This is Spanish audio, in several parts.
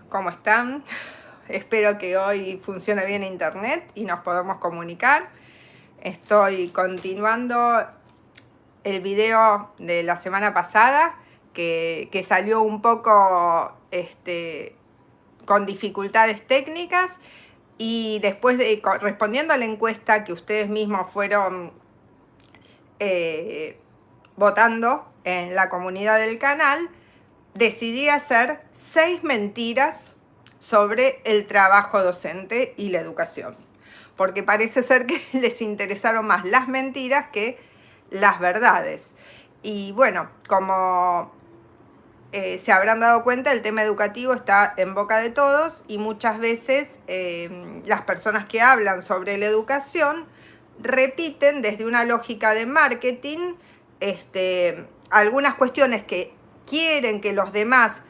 ¿Cómo están? Espero que hoy funcione bien internet y nos podamos comunicar. Estoy continuando el video de la semana pasada que salió un poco con dificultades técnicas, y después de respondiendo a la encuesta que ustedes mismos fueron votando en la comunidad del canal, decidí hacer 6 mentiras sobre el trabajo docente y la educación, porque parece ser que les interesaron más las mentiras que las verdades. Y bueno, como se habrán dado cuenta, el tema educativo está en boca de todos, y muchas veces las personas que hablan sobre la educación repiten desde una lógica de marketing algunas cuestiones que quieren que los demás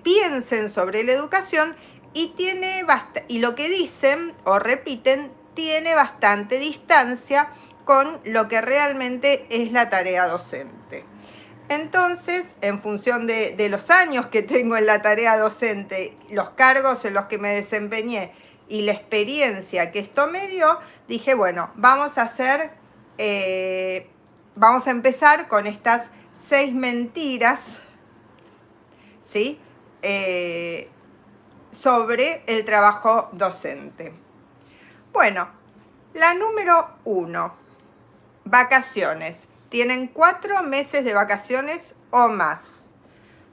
piensen sobre la educación, y lo que dicen o repiten tiene bastante distancia con lo que realmente es la tarea docente. Entonces, en función de los años que tengo en la tarea docente, los cargos en los que me desempeñé y la experiencia que esto me dio, dije, bueno, vamos a empezar con estas 6 mentiras, ¿sí? Sobre el trabajo docente. Bueno, la número 1, vacaciones. Tienen 4 meses de vacaciones o más,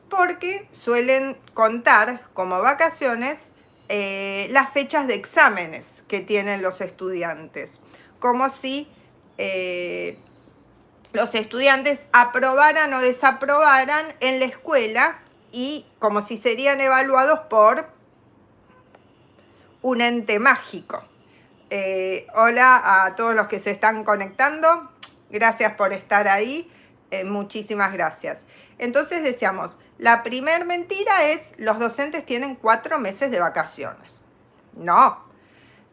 porque suelen contar como vacaciones las fechas de exámenes que tienen los estudiantes, como si los estudiantes aprobaran o desaprobaran en la escuela, y como si serían evaluados por un ente mágico. Hola a todos los que se están conectando. Gracias por estar ahí. Muchísimas gracias. Entonces decíamos, la primer mentira es: los docentes tienen 4 meses de vacaciones. No.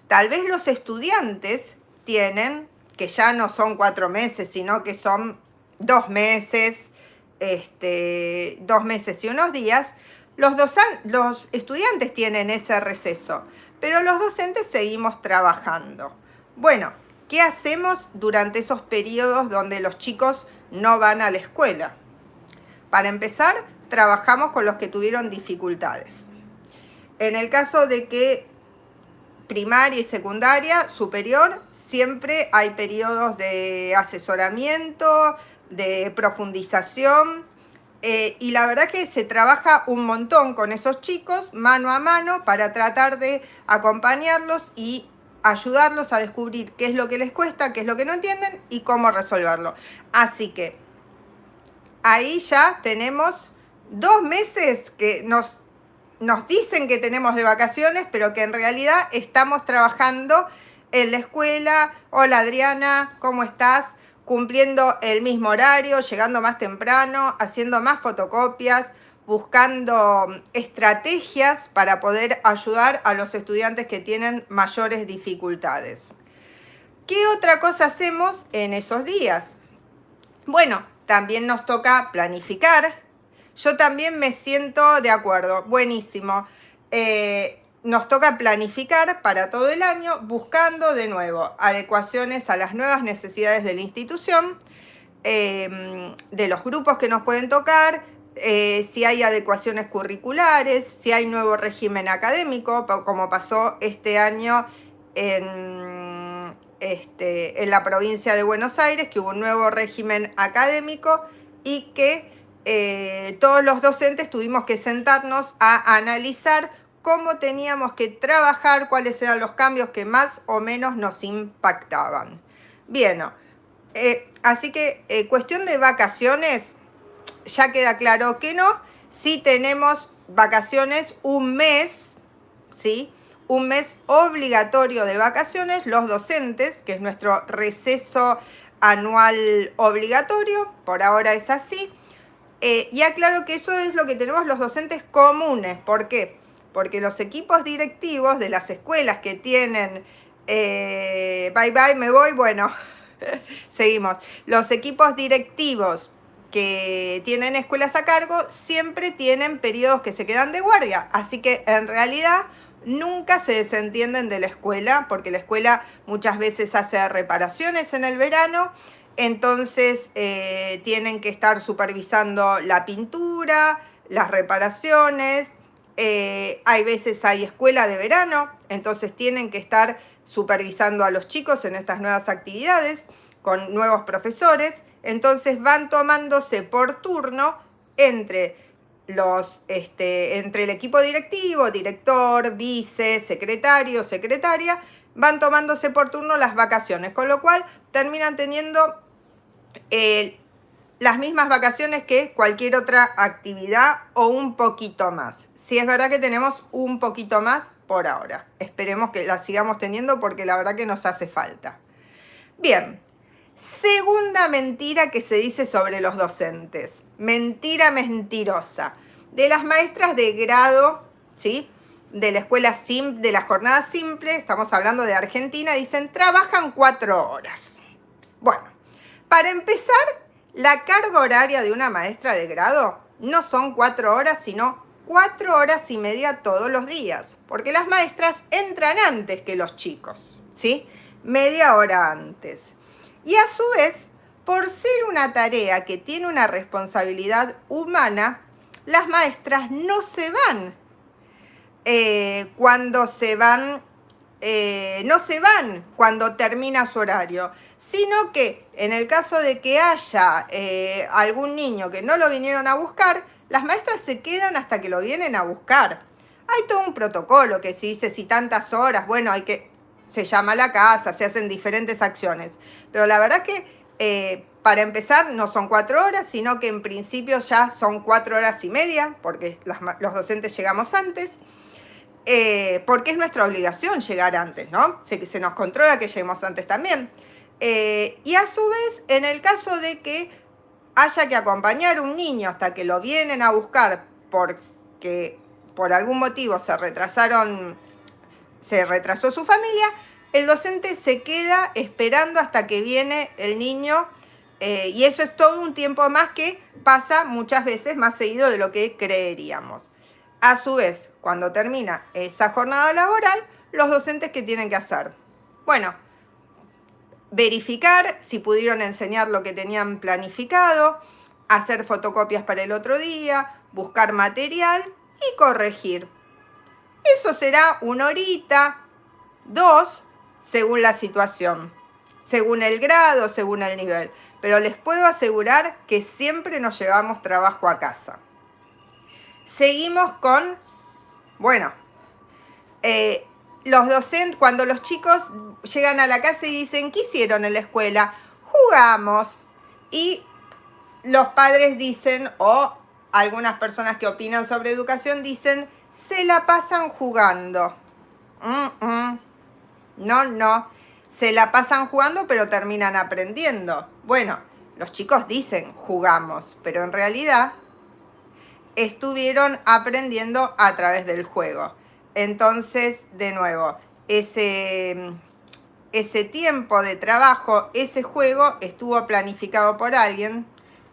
Tal vez los estudiantes tienen, que ya no son 4 meses, sino que son 2 meses, 2 meses y unos días. Los estudiantes tienen ese receso, pero los docentes seguimos trabajando. Bueno, ¿qué hacemos durante esos periodos donde los chicos no van a la escuela? Para empezar, trabajamos con los que tuvieron dificultades. En el caso de que primaria y secundaria, superior, siempre hay periodos de asesoramiento, de profundización, y la verdad que se trabaja un montón con esos chicos, mano a mano, para tratar de acompañarlos y ayudarlos a descubrir qué es lo que les cuesta, qué es lo que no entienden y cómo resolverlo. Así que ahí ya tenemos 2 meses que nos dicen que tenemos de vacaciones, pero que en realidad estamos trabajando en la escuela. Hola Adriana, ¿cómo estás? Cumpliendo el mismo horario, llegando más temprano, haciendo más fotocopias, buscando estrategias para poder ayudar a los estudiantes que tienen mayores dificultades. ¿Qué otra cosa hacemos en esos días? Bueno, también nos toca planificar. Yo también me siento de acuerdo, buenísimo. Nos toca planificar para todo el año, buscando de nuevo adecuaciones a las nuevas necesidades de la institución, de los grupos que nos pueden tocar, si hay adecuaciones curriculares, si hay nuevo régimen académico, como pasó este año en la provincia de Buenos Aires, que hubo un nuevo régimen académico y que todos los docentes tuvimos que sentarnos a analizar cómo teníamos que trabajar, cuáles eran los cambios que más o menos nos impactaban. Bien, así que cuestión de vacaciones, ya queda claro que no. Sí tenemos vacaciones un mes, ¿sí? Un mes obligatorio de vacaciones, los docentes, que es nuestro receso anual obligatorio, por ahora es así. Y aclaro que eso es lo que tenemos los docentes comunes. ¿Por qué? Porque los equipos directivos de las escuelas que tienen, bye bye, me voy, bueno, seguimos. Los equipos directivos que tienen escuelas a cargo siempre tienen periodos que se quedan de guardia, así que en realidad nunca se desentienden de la escuela, porque la escuela muchas veces hace reparaciones en el verano, entonces tienen que estar supervisando la pintura, las reparaciones, hay veces hay escuela de verano, entonces tienen que estar supervisando a los chicos en estas nuevas actividades con nuevos profesores, entonces van tomándose por turno entre entre el equipo directivo, director, vice, secretario, secretaria, van tomándose por turno las vacaciones, con lo cual terminan teniendo las mismas vacaciones que cualquier otra actividad o un poquito más. Sí, es verdad que tenemos un poquito más por ahora. Esperemos que la sigamos teniendo porque la verdad que nos hace falta. Bien, segunda mentira que se dice sobre los docentes. Mentira mentirosa. De las maestras de grado, ¿sí? De la escuela simple, de la jornada simple, estamos hablando de Argentina, dicen trabajan 4 horas. Bueno, para empezar, la carga horaria de una maestra de grado no son 4 horas, sino 4 horas y media todos los días, porque las maestras entran antes que los chicos, ¿sí? Media hora antes. Y a su vez, por ser una tarea que tiene una responsabilidad humana, las maestras no se van no se van cuando termina su horario, sino que en el caso de que haya algún niño que no lo vinieron a buscar, las maestras se quedan hasta que lo vienen a buscar. Hay todo un protocolo que se dice si tantas horas, bueno, se llama a la casa, se hacen diferentes acciones. Pero la verdad es que para empezar no son 4 horas, sino que en principio ya son 4 horas y media, porque los docentes llegamos antes. Porque es nuestra obligación llegar antes, ¿no? Se nos controla que lleguemos antes también. Y a su vez, en el caso de que haya que acompañar a un niño hasta que lo vienen a buscar porque por algún motivo se retrasó su familia, el docente se queda esperando hasta que viene el niño, y eso es todo un tiempo más que pasa muchas veces más seguido de lo que creeríamos. A su vez, cuando termina esa jornada laboral, los docentes, ¿qué tienen que hacer? Bueno, verificar si pudieron enseñar lo que tenían planificado, hacer fotocopias para el otro día, buscar material y corregir. Eso será 1 horita, 2, según la situación, según el grado, según el nivel. Pero les puedo asegurar que siempre nos llevamos trabajo a casa. Seguimos con, bueno, los docentes, cuando los chicos llegan a la casa y dicen, ¿qué hicieron en la escuela? Jugamos. Y los padres dicen, o algunas personas que opinan sobre educación dicen, se la pasan jugando. No, se la pasan jugando pero terminan aprendiendo. Bueno, los chicos dicen jugamos, pero en realidad estuvieron aprendiendo a través del juego. Entonces, de nuevo, ese tiempo de trabajo, ese juego estuvo planificado por alguien,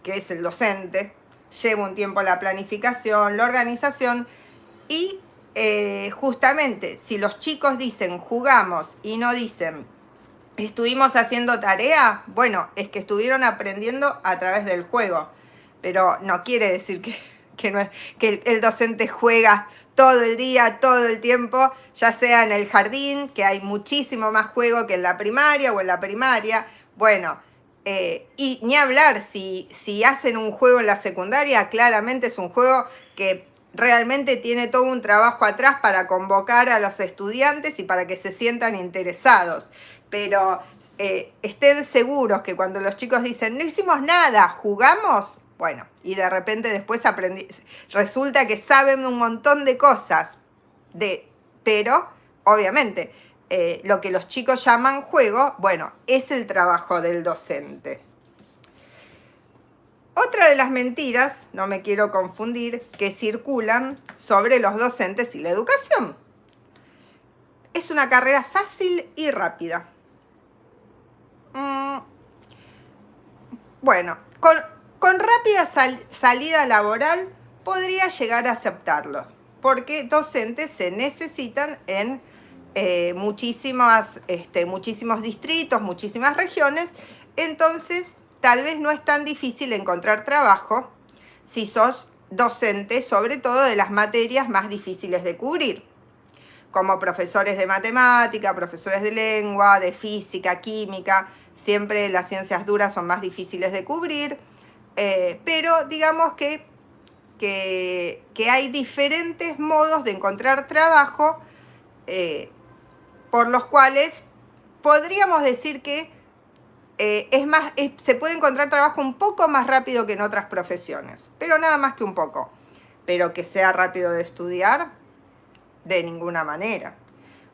que es el docente. Lleva un tiempo la planificación, la organización, y justamente si los chicos dicen jugamos y no dicen estuvimos haciendo tarea, bueno, es que estuvieron aprendiendo a través del juego. Pero no quiere decir que el docente juega todo el día, todo el tiempo, ya sea en el jardín, que hay muchísimo más juego que en la primaria o en la primaria. Bueno, y ni hablar, si hacen un juego en la secundaria, claramente es un juego que realmente tiene todo un trabajo atrás para convocar a los estudiantes y para que se sientan interesados. Pero estén seguros que cuando los chicos dicen, no hicimos nada, jugamos, bueno, y de repente después resulta que saben un montón de cosas, pero obviamente lo que los chicos llaman juego, bueno, es el trabajo del docente. Otra de las mentiras, no me quiero confundir, que circulan sobre los docentes y la educación. Es una carrera fácil y rápida. Bueno, con rápida salida laboral podría llegar a aceptarlo, porque docentes se necesitan en muchísimos distritos, muchísimas regiones. Entonces tal vez no es tan difícil encontrar trabajo si sos docente, sobre todo de las materias más difíciles de cubrir, como profesores de matemática, profesores de lengua, de física, química. Siempre las ciencias duras son más difíciles de cubrir, pero digamos que hay diferentes modos de encontrar trabajo, por los cuales podríamos decir que se puede encontrar trabajo un poco más rápido que en otras profesiones, pero nada más que un poco. Pero que sea rápido de estudiar, de ninguna manera.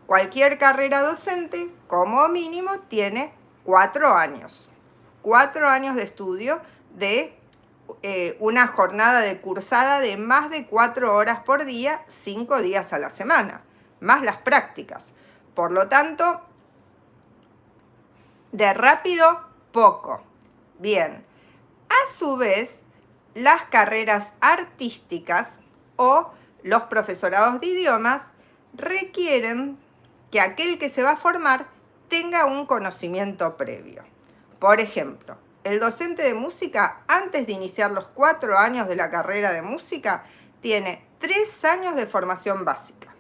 Cualquier carrera docente, como mínimo, tiene 4 años. 4 años de estudio de una jornada de cursada de más de 4 horas por día, 5 días a la semana, más las prácticas. Por lo tanto, de rápido, poco. Bien, a su vez, las carreras artísticas o los profesorados de idiomas requieren que aquel que se va a formar tenga un conocimiento previo. Por ejemplo, el docente de música, antes de iniciar los 4 años de la carrera de música, tiene 3 años de formación básica.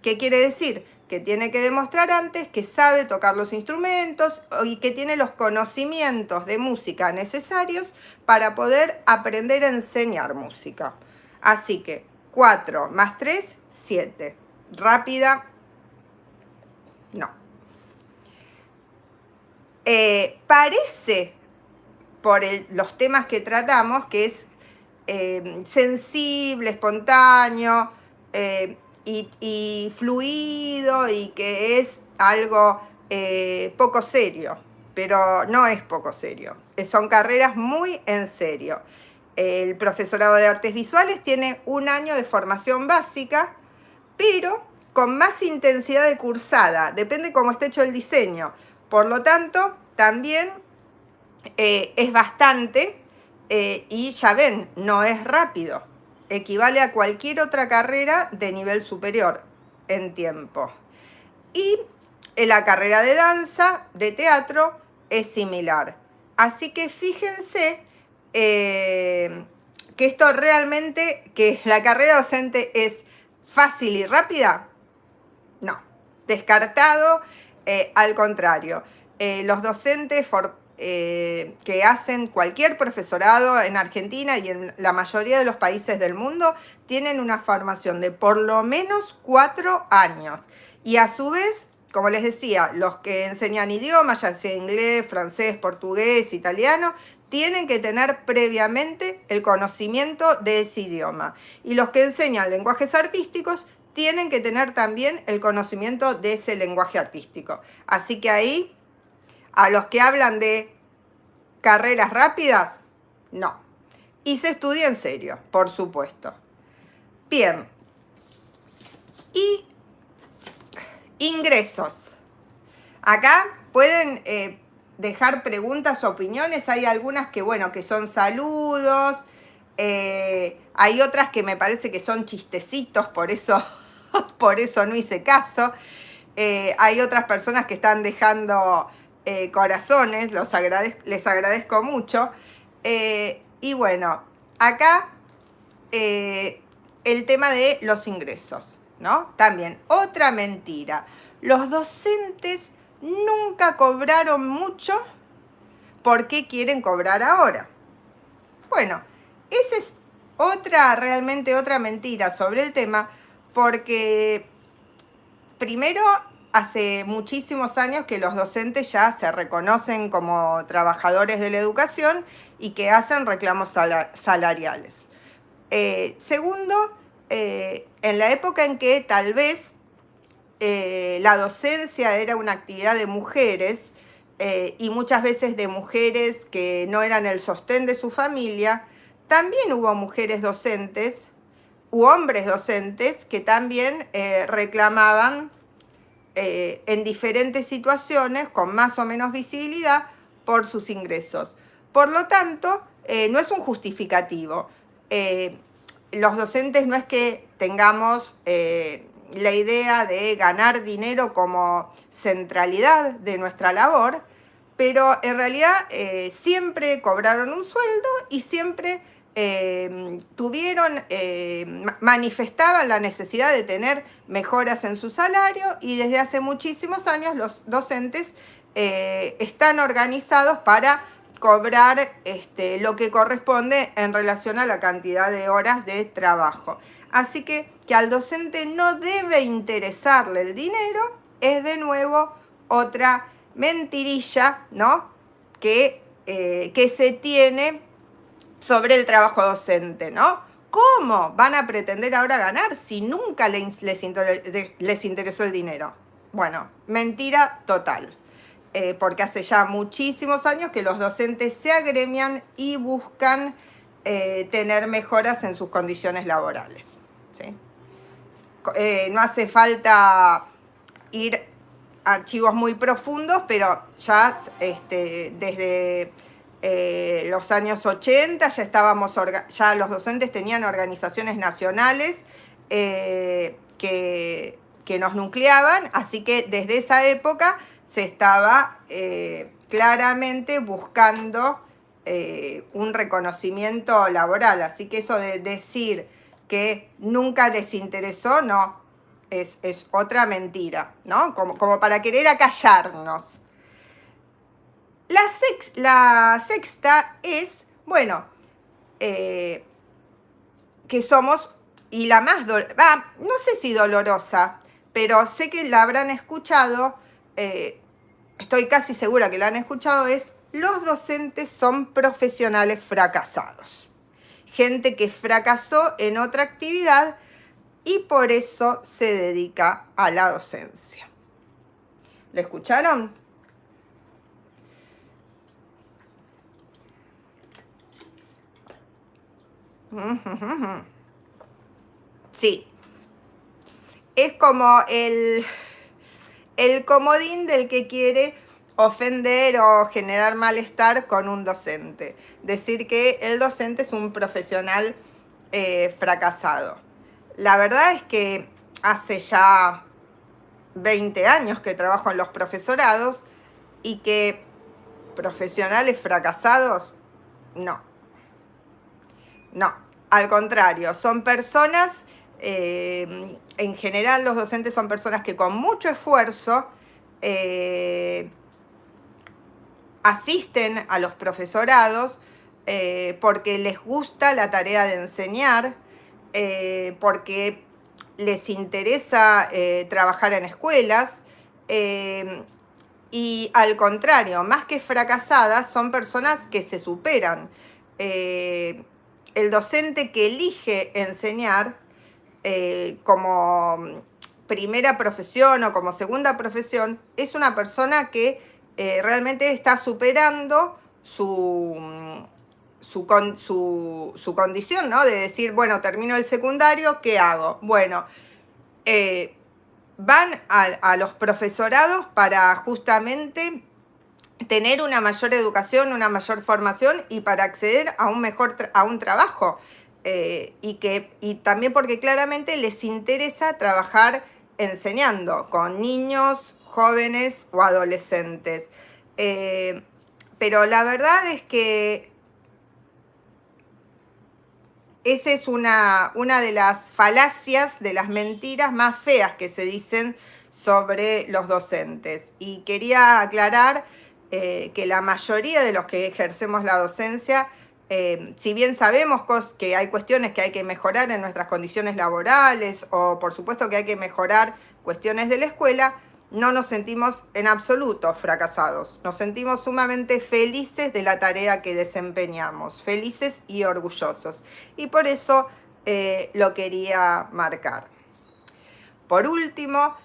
¿Qué quiere decir? Que tiene que demostrar antes que sabe tocar los instrumentos y que tiene los conocimientos de música necesarios para poder aprender a enseñar música. Así que 4 más 3, 7. Rápida, no. Parece, por los temas que tratamos, que es sensible, espontáneo y fluido, y que es algo poco serio, pero no es poco serio. Son carreras muy en serio. El profesorado de artes visuales tiene 1 año de formación básica, pero con más intensidad de cursada, depende cómo esté hecho el diseño. Por lo tanto, también es bastante, y ya ven, no es rápido. Equivale a cualquier otra carrera de nivel superior en tiempo. Y la carrera de danza, de teatro, es similar. Así que fíjense que esto realmente, que la carrera docente es fácil y rápida, no, descartado. Al contrario, los docentes que hacen cualquier profesorado en Argentina y en la mayoría de los países del mundo tienen una formación de por lo menos 4 años. Y a su vez, como les decía, los que enseñan idiomas, ya sea inglés, francés, portugués, italiano, tienen que tener previamente el conocimiento de ese idioma. Y los que enseñan lenguajes artísticos tienen que tener también el conocimiento de ese lenguaje artístico. Así que ahí, a los que hablan de carreras rápidas, no. Y se estudia en serio, por supuesto. Bien. Y ingresos. Acá pueden dejar preguntas o opiniones. Hay algunas que, bueno, que son saludos. Hay otras que me parece que son chistecitos, por eso no hice caso. Hay otras personas que están dejando corazones, les agradezco mucho. Y bueno, acá el tema de los ingresos, ¿no? También, otra mentira. Los docentes nunca cobraron mucho. ¿Por qué quieren cobrar ahora? Bueno, esa es realmente otra mentira sobre el tema, porque primero, hace muchísimos años que los docentes ya se reconocen como trabajadores de la educación y que hacen reclamos salariales. Segundo, en la época en que tal vez la docencia era una actividad de mujeres, y muchas veces de mujeres que no eran el sostén de su familia, también hubo mujeres docentes u hombres docentes que también reclamaban en diferentes situaciones, con más o menos visibilidad, por sus ingresos. Por lo tanto, no es un justificativo. Los docentes no es que tengamos la idea de ganar dinero como centralidad de nuestra labor, pero en realidad siempre cobraron un sueldo y siempre manifestaban la necesidad de tener mejoras en su salario, y desde hace muchísimos años los docentes están organizados para cobrar lo que corresponde en relación a la cantidad de horas de trabajo. Así que al docente no debe interesarle el dinero es de nuevo otra mentirilla, ¿no? que se tiene sobre el trabajo docente, ¿no? ¿Cómo van a pretender ahora ganar si nunca les interesó el dinero? Bueno, mentira total. Porque hace ya muchísimos años que los docentes se agremian y buscan tener mejoras en sus condiciones laborales, ¿sí? No hace falta ir a archivos muy profundos, pero ya desde los años 80 ya los docentes tenían organizaciones nacionales que nos nucleaban, así que desde esa época se estaba claramente buscando un reconocimiento laboral. Así que eso de decir que nunca les interesó, no, es otra mentira, ¿no? Como para querer acallarnos. La sexta es, bueno, que somos, y la más, no sé si dolorosa, pero sé que la habrán escuchado, estoy casi segura que la han escuchado, es: los docentes son profesionales fracasados. Gente que fracasó en otra actividad y por eso se dedica a la docencia. ¿Lo escucharon? Sí. Es como el comodín del que quiere ofender o generar malestar con un docente. Decir que el docente es un profesional fracasado. La verdad es que hace ya 20 años que trabajo en los profesorados y que profesionales fracasados, no. No, al contrario, son personas, en general los docentes son personas que con mucho esfuerzo asisten a los profesorados porque les gusta la tarea de enseñar, porque les interesa trabajar en escuelas, y al contrario, más que fracasadas, son personas que se superan. El docente que elige enseñar como primera profesión o como segunda profesión es una persona que realmente está superando su condición, ¿no? De decir, bueno, termino el secundario, ¿qué hago? Bueno, van a los profesorados para justamente tener una mayor educación, una mayor formación y para acceder a un trabajo. Y también porque claramente les interesa trabajar enseñando con niños, jóvenes o adolescentes. Pero la verdad es que esa es una de las falacias, de las mentiras más feas que se dicen sobre los docentes. Y quería aclarar que la mayoría de los que ejercemos la docencia, si bien sabemos que hay cuestiones que hay que mejorar en nuestras condiciones laborales, o por supuesto que hay que mejorar cuestiones de la escuela, no nos sentimos en absoluto fracasados. Nos sentimos sumamente felices de la tarea que desempeñamos, felices y orgullosos. Y por eso lo quería marcar. Por último,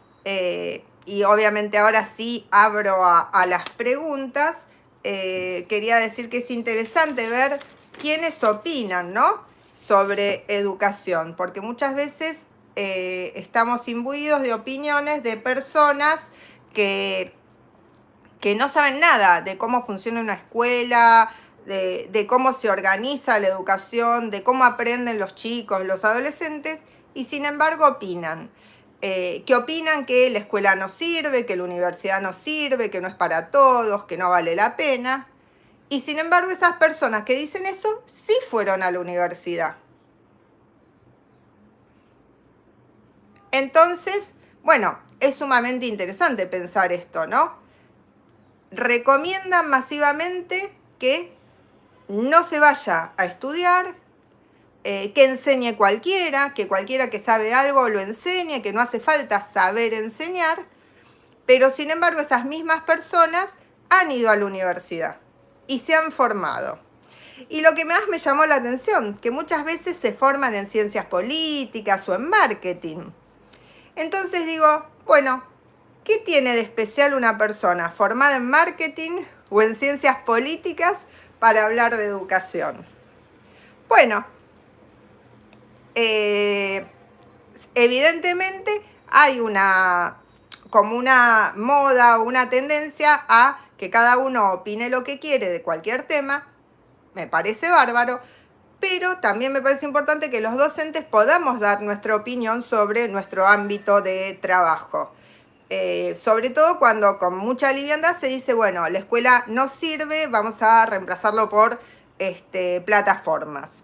y obviamente ahora sí abro a las preguntas, quería decir que es interesante ver quiénes opinan, ¿no?, sobre educación, porque muchas veces estamos imbuidos de opiniones de personas que no saben nada de cómo funciona una escuela, de cómo se organiza la educación, de cómo aprenden los chicos, los adolescentes, y sin embargo opinan. Que opinan que la escuela no sirve, que la universidad no sirve, que no es para todos, que no vale la pena. Y sin embargo esas personas que dicen eso sí fueron a la universidad. Entonces, bueno, es sumamente interesante pensar esto, ¿no? Recomiendan masivamente que no se vaya a estudiar, que enseñe cualquiera, que cualquiera que sabe algo lo enseñe, que no hace falta saber enseñar, pero sin embargo esas mismas personas han ido a la universidad y se han formado. Y lo que más me llamó la atención, que muchas veces se forman en ciencias políticas o en marketing. Entonces digo, bueno, ¿qué tiene de especial una persona formada en marketing o en ciencias políticas para hablar de educación? Bueno, evidentemente hay como una moda o una tendencia a que cada uno opine lo que quiere de cualquier tema. Me parece bárbaro, pero también me parece importante que los docentes podamos dar nuestra opinión sobre nuestro ámbito de trabajo. Sobre todo cuando con mucha liviandad se dice, bueno, la escuela no sirve, vamos a reemplazarlo por plataformas.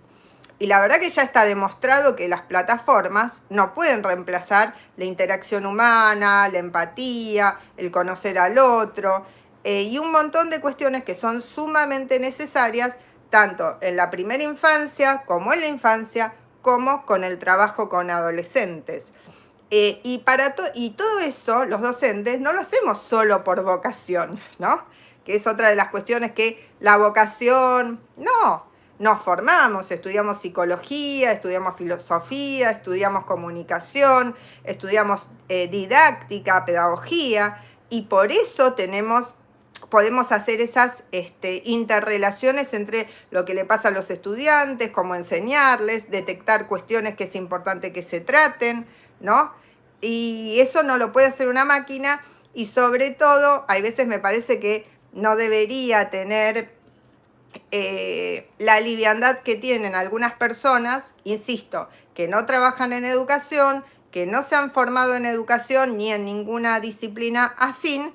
Y la verdad que ya está demostrado que las plataformas no pueden reemplazar la interacción humana, la empatía, el conocer al otro, y un montón de cuestiones que son sumamente necesarias, tanto en la primera infancia como en la infancia, como con el trabajo con adolescentes. Y todo eso, los docentes, no lo hacemos solo por vocación, ¿no? Que es otra de las cuestiones que la vocación, no, nos formamos, estudiamos psicología, estudiamos filosofía, estudiamos comunicación, estudiamos didáctica, pedagogía, y por eso podemos hacer esas interrelaciones entre lo que le pasa a los estudiantes, cómo enseñarles, detectar cuestiones que es importante que se traten, ¿no? Y eso no lo puede hacer una máquina, y sobre todo, hay veces me parece que no debería tener la liviandad que tienen algunas personas, insisto, que no trabajan en educación, que no se han formado en educación ni en ninguna disciplina afín,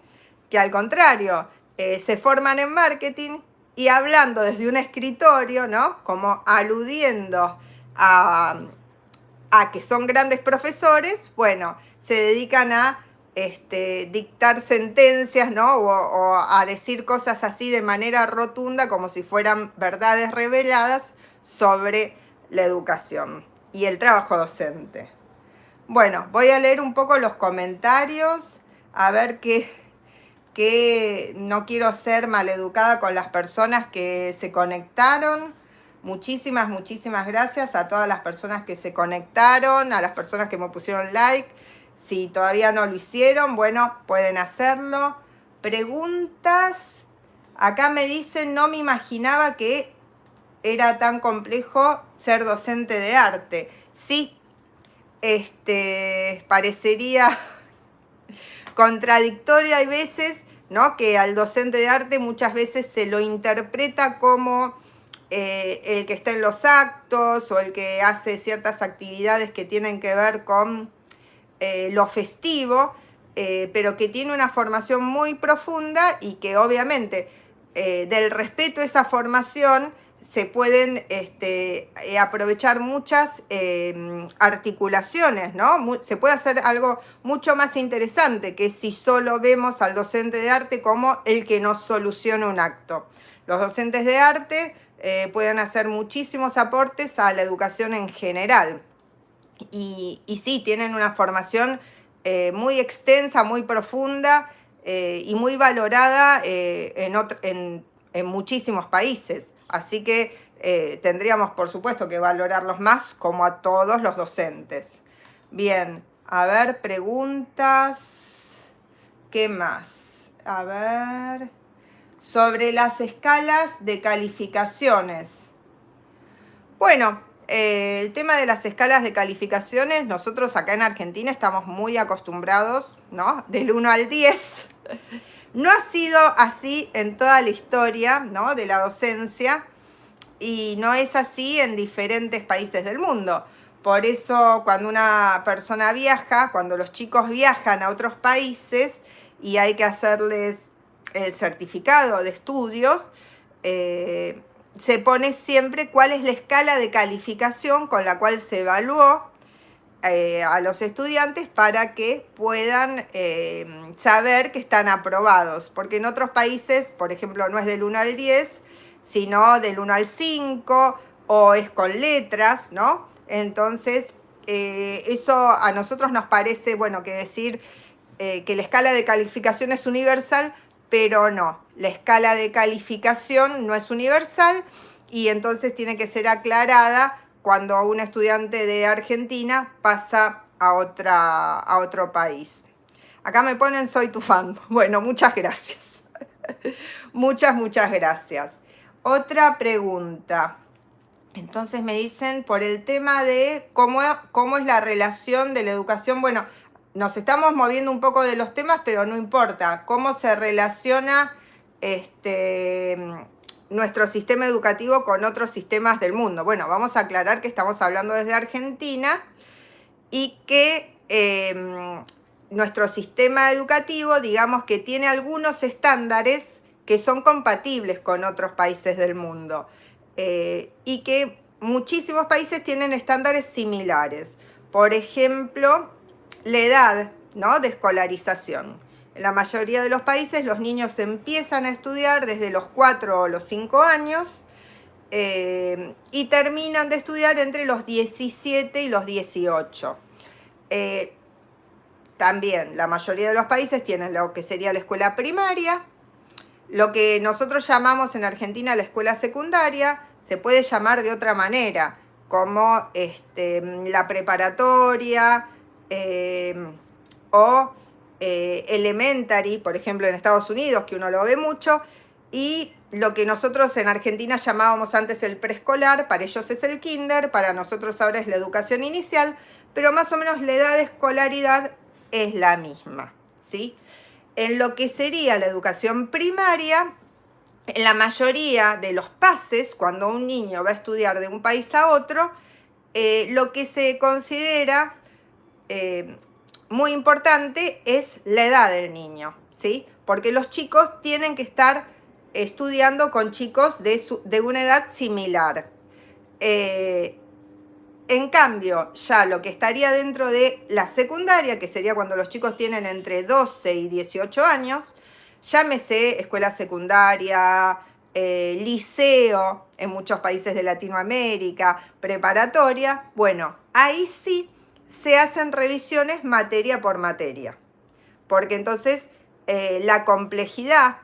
que al contrario, se forman en marketing y hablando desde un escritorio, ¿no? Como aludiendo a que son grandes profesores, bueno, se dedican a dictar sentencias, ¿no? O a decir cosas así de manera rotunda, como si fueran verdades reveladas sobre la educación y el trabajo docente. Bueno, voy a leer un poco los comentarios, a ver que no quiero ser maleducada con las personas que se conectaron. Muchísimas gracias a todas las personas que se conectaron, a las personas que me pusieron like. Si todavía no lo hicieron, bueno, pueden hacerlo. Preguntas. Acá me dicen, no me imaginaba que era tan complejo ser docente de arte. Sí, parecería contradictorio hay veces, ¿no? Que al docente de arte muchas veces se lo interpreta como el que está en los actos o el que hace ciertas actividades que tienen que ver con lo festivo, pero que tiene una formación muy profunda y que obviamente del respeto a esa formación se pueden aprovechar muchas articulaciones, ¿no? Se puede hacer algo mucho más interesante que si solo vemos al docente de arte como el que nos soluciona un acto. Los docentes de arte pueden hacer muchísimos aportes a la educación en general. Y sí, tienen una formación muy extensa, muy profunda y muy valorada en muchísimos países. Así que tendríamos, por supuesto, que valorarlos más, como a todos los docentes. Bien, a ver, preguntas. ¿Qué más? A ver. Sobre las escalas de calificaciones. Bueno, el tema de las escalas de calificaciones, nosotros acá en Argentina estamos muy acostumbrados, ¿no? Del 1 al 10. No ha sido así en toda la historia, ¿no?, de la docencia, y no es así en diferentes países del mundo. Por eso cuando una persona viaja, cuando los chicos viajan a otros países y hay que hacerles el certificado de estudios, se pone siempre cuál es la escala de calificación con la cual se evaluó a los estudiantes para que puedan saber que están aprobados. Porque en otros países, por ejemplo, no es del 1 al 10, sino del 1 al 5, o es con letras, ¿no? Entonces, eso a nosotros nos parece, bueno, que decir que la escala de calificación es universal, pero no, la escala de calificación no es universal y entonces tiene que ser aclarada cuando un estudiante de Argentina pasa a otro país. Acá me ponen soy tu fan. Bueno, muchas gracias. Muchas gracias. Otra pregunta. Entonces me dicen por el tema de cómo es la relación de la educación. Bueno, nos estamos moviendo un poco de los temas, pero no importa. ¿Cómo se relaciona nuestro sistema educativo con otros sistemas del mundo? Bueno, vamos a aclarar que estamos hablando desde Argentina y que nuestro sistema educativo, digamos que tiene algunos estándares que son compatibles con otros países del mundo y que muchísimos países tienen estándares similares. Por ejemplo, la edad, ¿no?, de escolarización. En la mayoría de los países los niños empiezan a estudiar desde los 4 o los 5 años y terminan de estudiar entre los 17 y los 18. También la mayoría de los países tienen lo que sería la escuela primaria, lo que nosotros llamamos en Argentina la escuela secundaria, se puede llamar de otra manera, como la preparatoria o elementary, por ejemplo en Estados Unidos, que uno lo ve mucho, y lo que nosotros en Argentina llamábamos antes el preescolar, para ellos es el kinder, para nosotros ahora es la educación inicial, pero más o menos la edad de escolaridad es la misma, ¿sí? En lo que sería la educación primaria, en la mayoría de los pases, cuando un niño va a estudiar de un país a otro, lo que se considera muy importante es la edad del niño, ¿sí? Porque los chicos tienen que estar estudiando con chicos de una edad similar. En cambio, ya lo que estaría dentro de la secundaria, que sería cuando los chicos tienen entre 12 y 18 años, llámese escuela secundaria, liceo en muchos países de Latinoamérica, preparatoria, bueno, ahí sí se hacen revisiones materia por materia, porque entonces la complejidad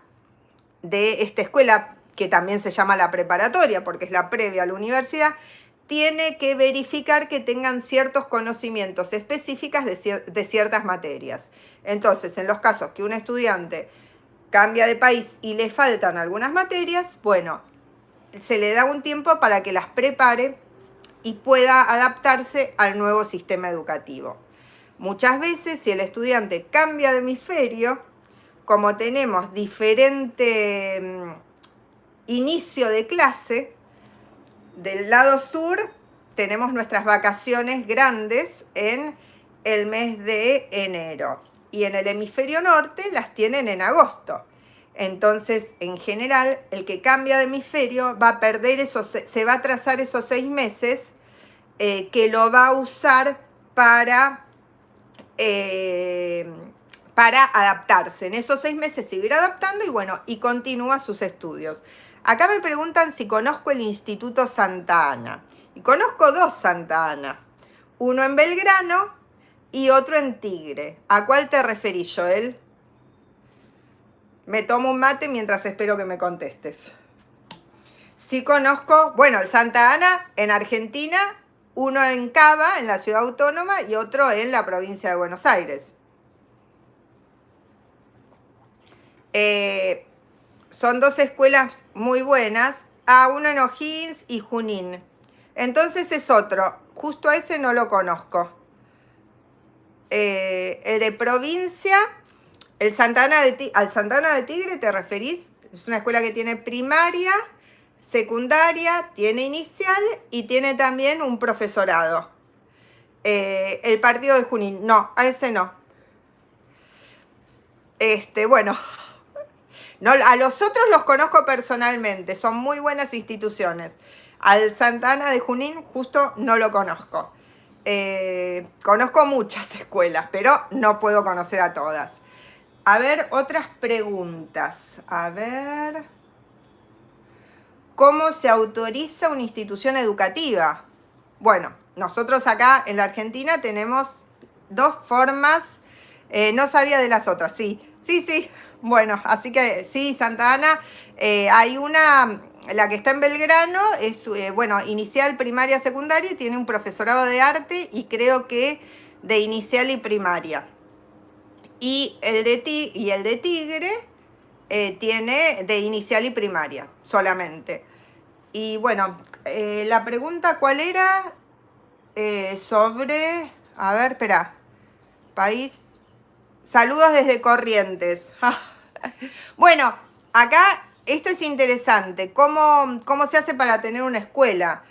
de esta escuela, que también se llama la preparatoria porque es la previa a la universidad, tiene que verificar que tengan ciertos conocimientos específicos de ciertas materias. Entonces, en los casos que un estudiante cambia de país y le faltan algunas materias, bueno, se le da un tiempo para que las prepare y pueda adaptarse al nuevo sistema educativo. Muchas veces, si el estudiante cambia de hemisferio, como tenemos diferente inicio de clase, del lado sur tenemos nuestras vacaciones grandes en el mes de enero y en el hemisferio norte las tienen en agosto. Entonces, en general, el que cambia de hemisferio va a perder se va a trazar esos 6 meses que lo va a usar para adaptarse. En esos 6 meses seguir adaptando y bueno, y continúa sus estudios. Acá me preguntan si conozco el Instituto Santa Ana. Y conozco 2 Santa Ana. Uno en Belgrano y otro en Tigre. ¿A cuál te referís, Joel? Me tomo un mate mientras espero que me contestes. Sí conozco, bueno, el Santa Ana en Argentina, uno en Cava, en la ciudad autónoma, y otro en la provincia de Buenos Aires. Son 2 escuelas muy buenas, uno en O'Higgins y Junín. Entonces es otro, justo a ese no lo conozco. El de provincia, ¿Al Santana de Tigre te referís? Es una escuela que tiene primaria, secundaria, tiene inicial y tiene también un profesorado. El partido de Junín, no, a ese no. Bueno, no, a los otros los conozco personalmente, son muy buenas instituciones. Al Santana de Junín justo no lo conozco. Conozco muchas escuelas, pero no puedo conocer a todas. A ver, otras preguntas. A ver. ¿Cómo se autoriza una institución educativa? Bueno, nosotros acá en la Argentina tenemos dos formas. No sabía de las otras, sí. Sí. Bueno, así que sí, Santa Ana, hay una, la que está en Belgrano, es, bueno, inicial, primaria, secundaria, y tiene un profesorado de arte y creo que de inicial y primaria. Y el de Tigre tiene de inicial y primaria solamente. Y bueno, la pregunta ¿cuál era? Sobre, a ver, espera, país, saludos desde Corrientes. Bueno, acá esto es interesante, ¿cómo se hace para tener una escuela?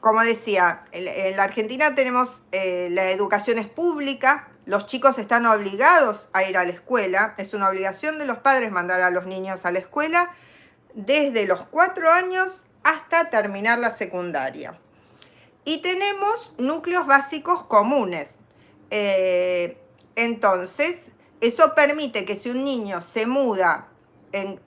Como decía, en la Argentina tenemos, la educación es pública, los chicos están obligados a ir a la escuela, es una obligación de los padres mandar a los niños a la escuela desde los 4 años hasta terminar la secundaria. Y tenemos núcleos básicos comunes. Entonces, eso permite que si un niño se muda en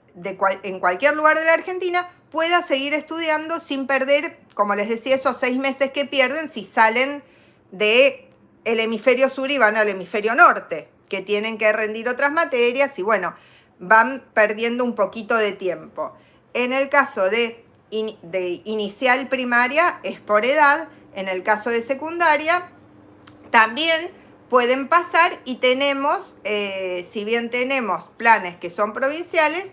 cualquier lugar de la Argentina, pueda seguir estudiando sin perder, como les decía, esos 6 meses que pierden si salen del hemisferio sur y van al hemisferio norte, que tienen que rendir otras materias y bueno, van perdiendo un poquito de tiempo. En el caso de inicial primaria es por edad, en el caso de secundaria también pueden pasar y tenemos, si bien tenemos planes que son provinciales,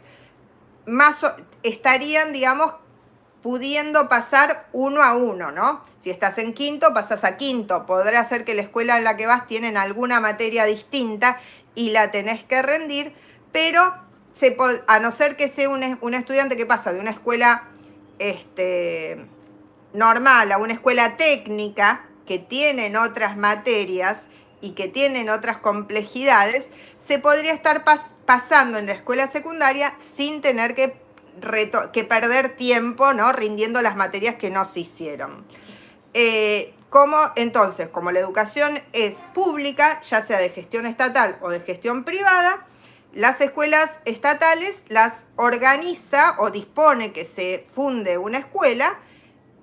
estarían, digamos, pudiendo pasar 1 a 1, ¿no? Si estás en quinto, pasas a quinto. Podrá ser que la escuela en la que vas tienen alguna materia distinta y la tenés que rendir, pero a no ser que sea un estudiante que pasa de una escuela normal a una escuela técnica, que tienen otras materias y que tienen otras complejidades, se podría estar pasando en la escuela secundaria sin tener que perder tiempo, ¿no? Rindiendo las materias que no se hicieron. Entonces, como la educación es pública, ya sea de gestión estatal o de gestión privada, las escuelas estatales las organiza o dispone que se funde una escuela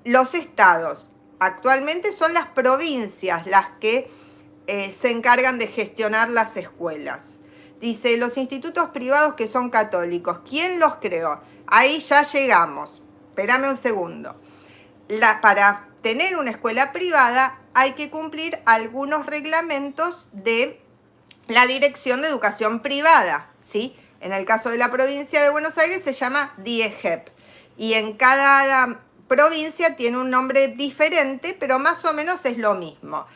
los estados. Actualmente son las provincias las que se encargan de gestionar las escuelas. Dice, los institutos privados que son católicos, ¿quién los creó? Ahí ya llegamos. Espérame un segundo. Para tener una escuela privada hay que cumplir algunos reglamentos de la Dirección de Educación Privada, ¿sí? En el caso de la provincia de Buenos Aires se llama DIEGEP. Y en cada provincia tiene un nombre diferente, pero más o menos es lo mismo.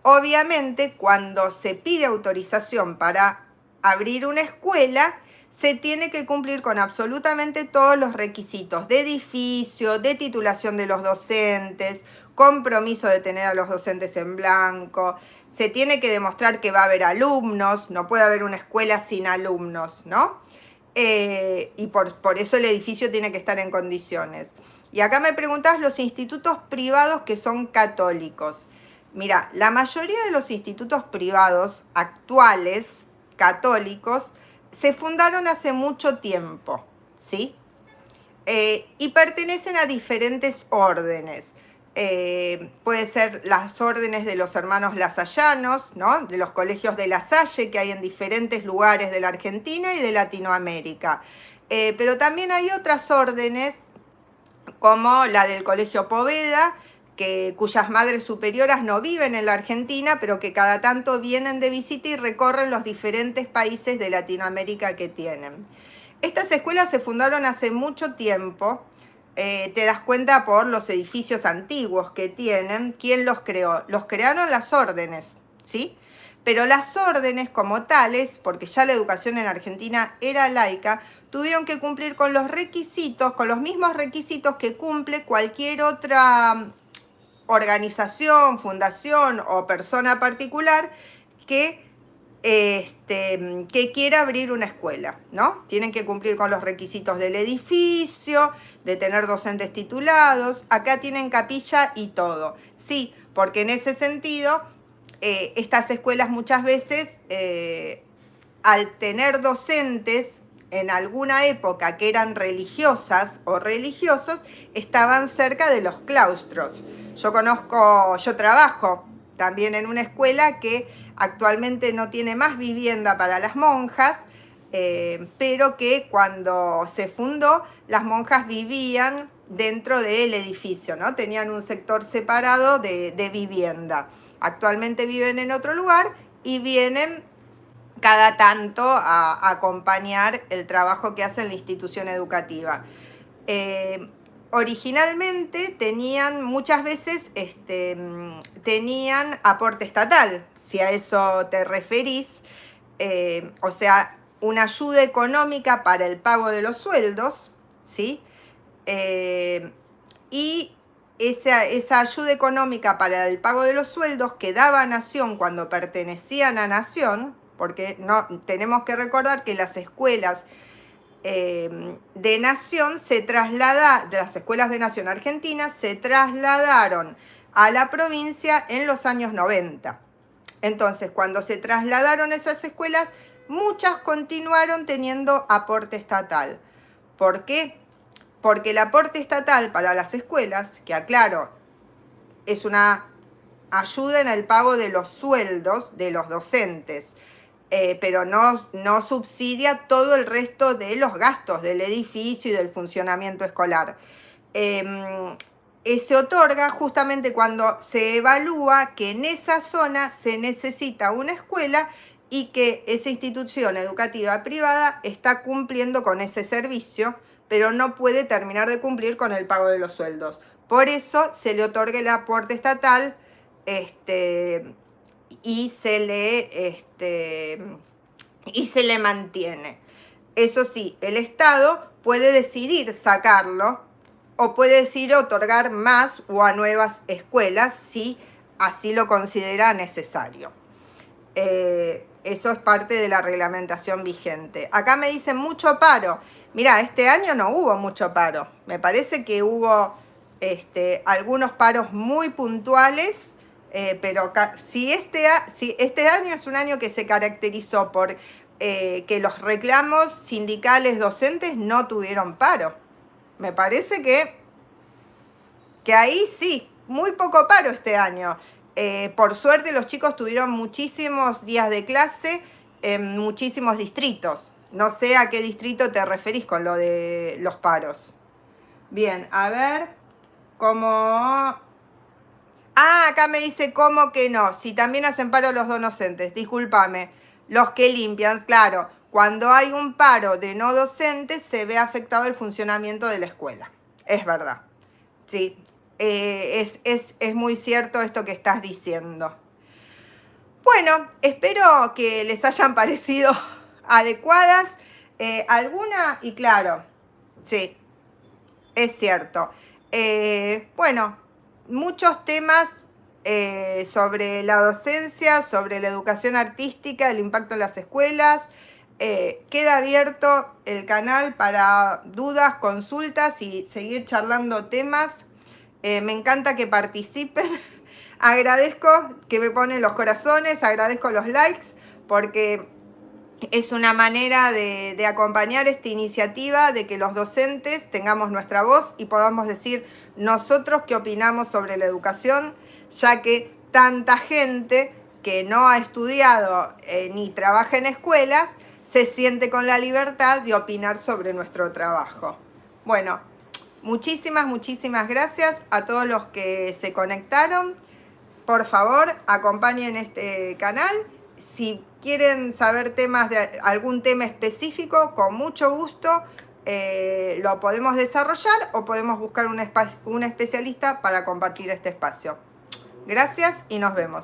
Obviamente, cuando se pide autorización para abrir una escuela, se tiene que cumplir con absolutamente todos los requisitos de edificio, de titulación de los docentes, compromiso de tener a los docentes en blanco, se tiene que demostrar que va a haber alumnos, no puede haber una escuela sin alumnos, ¿no? Y por eso el edificio tiene que estar en condiciones. Y acá me preguntás los institutos privados que son católicos. Mira, la mayoría de los institutos privados actuales, católicos, se fundaron hace mucho tiempo, ¿sí? Y pertenecen a diferentes órdenes. Puede ser las órdenes de los hermanos lasallanos, ¿no? De los colegios de La Salle que hay en diferentes lugares de la Argentina y de Latinoamérica. Pero también hay otras órdenes como la del Colegio Poveda, cuyas madres superioras no viven en la Argentina, pero que cada tanto vienen de visita y recorren los diferentes países de Latinoamérica que tienen. Estas escuelas se fundaron hace mucho tiempo, te das cuenta por los edificios antiguos que tienen. ¿Quién los creó? Los crearon las órdenes, ¿sí? pero las órdenes como tales, porque ya la educación en Argentina era laica, tuvieron que cumplir con los requisitos, con los mismos requisitos que cumple cualquier otra organización, fundación o persona particular que que quiera abrir una escuela, ¿no? Tienen que cumplir con los requisitos del edificio, de tener docentes titulados, acá tienen capilla y todo. Sí, porque en ese sentido, estas escuelas muchas veces, al tener docentes en alguna época que eran religiosas o religiosos, estaban cerca de los claustros. Yo trabajo también en una escuela que actualmente no tiene más vivienda para las monjas, pero que cuando se fundó, las monjas vivían dentro del edificio, ¿no? Tenían un sector separado de vivienda. Actualmente viven en otro lugar y vienen cada tanto a acompañar el trabajo que hace la institución educativa. Originalmente tenían, muchas veces tenían aporte estatal, si a eso te referís, o sea, una ayuda económica para el pago de los sueldos, ¿sí? Y esa ayuda económica para el pago de los sueldos que daba Nación cuando pertenecían a Nación, porque no, tenemos que recordar que las escuelas de Nación de las escuelas de Nación Argentina se trasladaron a la provincia en los años 90. Entonces, cuando se trasladaron esas escuelas, muchas continuaron teniendo aporte estatal. ¿Por qué? Porque el aporte estatal para las escuelas, que aclaro, es una ayuda en el pago de los sueldos de los docentes, pero no subsidia todo el resto de los gastos del edificio y del funcionamiento escolar. Se otorga justamente cuando se evalúa que en esa zona se necesita una escuela y que esa institución educativa privada está cumpliendo con ese servicio, pero no puede terminar de cumplir con el pago de los sueldos. Por eso se le otorga el aporte estatal y se le mantiene. Eso sí, el Estado puede decidir sacarlo o puede decidir otorgar más o a nuevas escuelas si así lo considera necesario. Eso es parte de la reglamentación vigente. Acá me dicen mucho paro. Mirá, este año no hubo mucho paro. Me parece que hubo algunos paros muy puntuales, pero si este año es un año que se caracterizó por que los reclamos sindicales docentes no tuvieron paro. Me parece que ahí sí, muy poco paro este año. Por suerte los chicos tuvieron muchísimos días de clase en muchísimos distritos. No sé a qué distrito te referís con lo de los paros. Bien, a ver, ¿cómo? Ah, acá me dice cómo que no. Si también hacen paro los docentes, discúlpame. Los que limpian, claro. Cuando hay un paro de no docentes, se ve afectado el funcionamiento de la escuela. Es verdad. Sí, es muy cierto esto que estás diciendo. Bueno, espero que les hayan parecido adecuadas. Alguna, y claro, sí, es cierto. Bueno, muchos temas sobre la docencia, sobre la educación artística, el impacto en las escuelas. Queda abierto el canal para dudas, consultas y seguir charlando temas. Me encanta que participen. Agradezco que me ponen los corazones, agradezco los likes, porque es una manera de acompañar esta iniciativa, de que los docentes tengamos nuestra voz y podamos decir nosotros qué opinamos sobre la educación, ya que tanta gente que no ha estudiado ni trabaja en escuelas se siente con la libertad de opinar sobre nuestro trabajo. Bueno, muchísimas gracias a todos los que se conectaron. Por favor, acompañen este canal. Si quieren saber temas de algún tema específico, con mucho gusto lo podemos desarrollar o podemos buscar un especialista para compartir este espacio. Gracias y nos vemos.